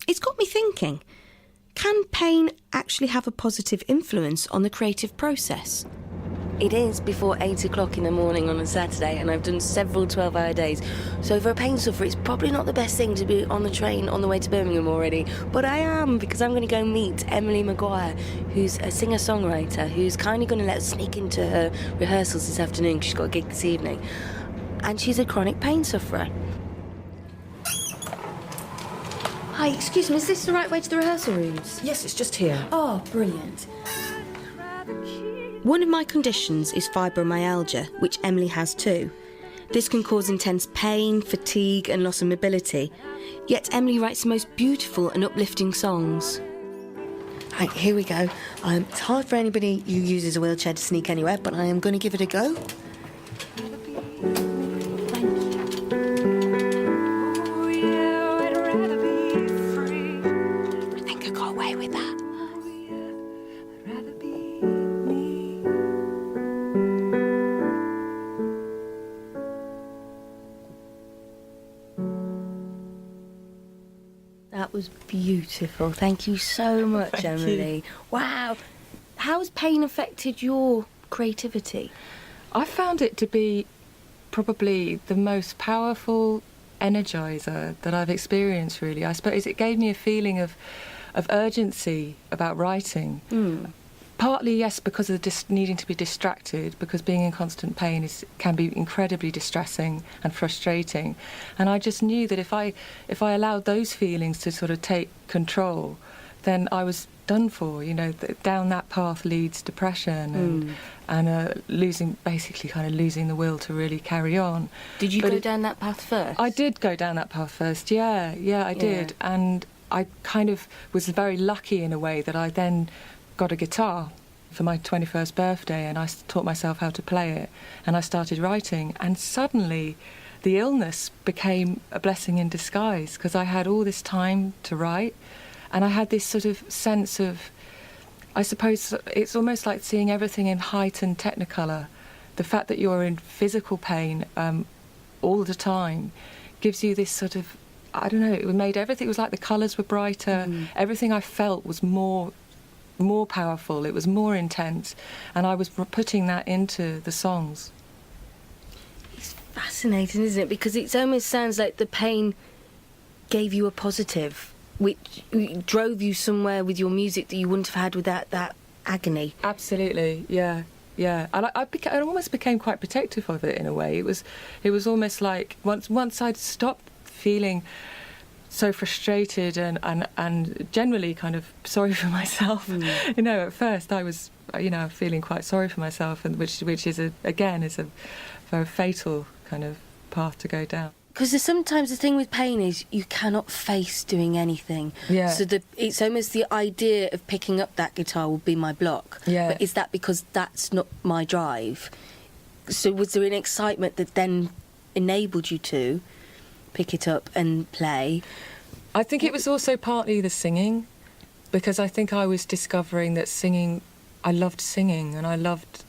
It's got me thinking, can pain actually have a positive influence on the creative process? It is before 8 o'clock in the morning on a Saturday, and I've done several 12-hour days. So for a pain sufferer, it's probably not the best thing to be on the train on the way to Birmingham already. But I am, because I'm going to go meet Emily Maguire, who's a singer-songwriter, who's kindly going to let us sneak into her rehearsals this afternoon, because she's got a gig this evening. And she's a chronic pain sufferer. Hi, excuse me, is this the right way to the rehearsal rooms? Yes, it's just here. Oh, brilliant. One of my conditions is fibromyalgia, which Emily has too. This can cause intense pain, fatigue and loss of mobility. Yet Emily writes the most beautiful and uplifting songs. Right, here we go. It's hard for anybody who uses a wheelchair to sneak anywhere, but I am going to give it a go. I think I got away with that. That was beautiful. Thank you so much, Emily. Wow. How has pain affected your creativity? I found it to be probably the most powerful energizer that I've experienced, really. I suppose it gave me a feeling of urgency about writing. Partly, yes, because of needing to be distracted, because being in constant pain can be incredibly distressing and frustrating. And I just knew that if I allowed those feelings to sort of take control, then I was done for. You know, down that path leads depression and losing the will to really carry on. Did you go down that path first? I did go down that path first, yeah, I did. And I kind of was very lucky in a way that I then got a guitar for my 21st birthday, and I taught myself how to play it, and I started writing, and suddenly the illness became a blessing in disguise, because I had all this time to write, and I had this sort of sense of, I suppose it's almost like seeing everything in heightened technicolor. The fact that you're in physical pain all the time gives you this sort of, I don't know, it made everything, it was like the colours were brighter, everything I felt was more powerful, it was more intense, and I was putting that into the songs. It's fascinating, isn't it? Because it almost sounds like the pain gave you a positive, which drove you somewhere with your music that you wouldn't have had without that agony. Absolutely, yeah. And I almost became quite protective of it in a way. It was almost like once I'd stopped feeling so frustrated and generally kind of sorry for myself. You know, at first I was, feeling quite sorry for myself, and which is a very fatal kind of path to go down. Because sometimes the thing with pain is you cannot face doing anything. Yeah. So it's almost the idea of picking up that guitar will be my block. Yeah. But is that because that's not my drive? So was there an excitement that then enabled you to pick it up and play? I think it was also partly the singing, because I think I was discovering that singing, I loved singing, and I loved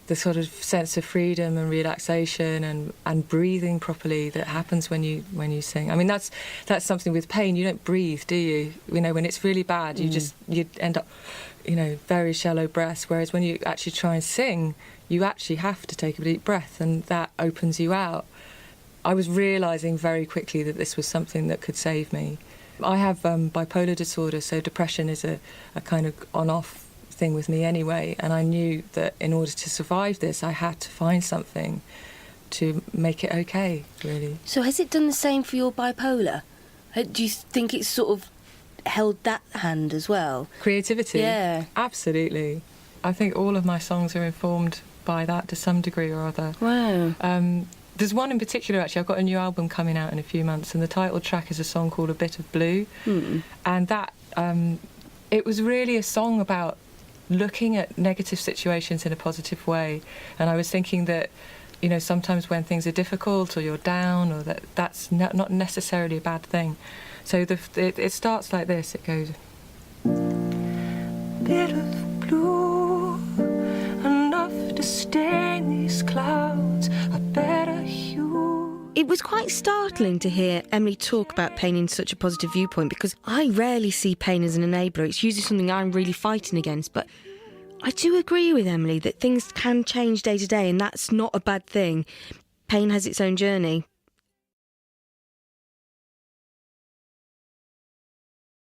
the sort of sense of freedom and relaxation and breathing properly that happens when you sing. I mean, that's something with pain. You don't breathe, do you? You know, when it's really bad, you end up, very shallow breaths. Whereas when you actually try and sing, you actually have to take a deep breath, and that opens you out. I was realising very quickly that this was something that could save me. I have bipolar disorder, so depression is a kind of on-off thing with me anyway, and I knew that in order to survive this, I had to find something to make it okay, really. So has it done the same for your bipolar? Do you think it's sort of held that hand as well? Creativity? Yeah. Absolutely. I think all of my songs are informed by that to some degree or other. Wow. There's one in particular, actually. I've got a new album coming out in a few months, and the title track is a song called A Bit of Blue. And that, it was really a song about looking at negative situations in a positive way. And I was thinking that, sometimes when things are difficult or you're down, or that's not necessarily a bad thing. So it starts like this. It goes, bit of blue, enough to stain these clouds a better hue. It was quite startling to hear Emily talk about pain in such a positive viewpoint, because I rarely see pain as an enabler. It's usually something I'm really fighting against. But I do agree with Emily that things can change day to day, and that's not a bad thing. Pain has its own journey.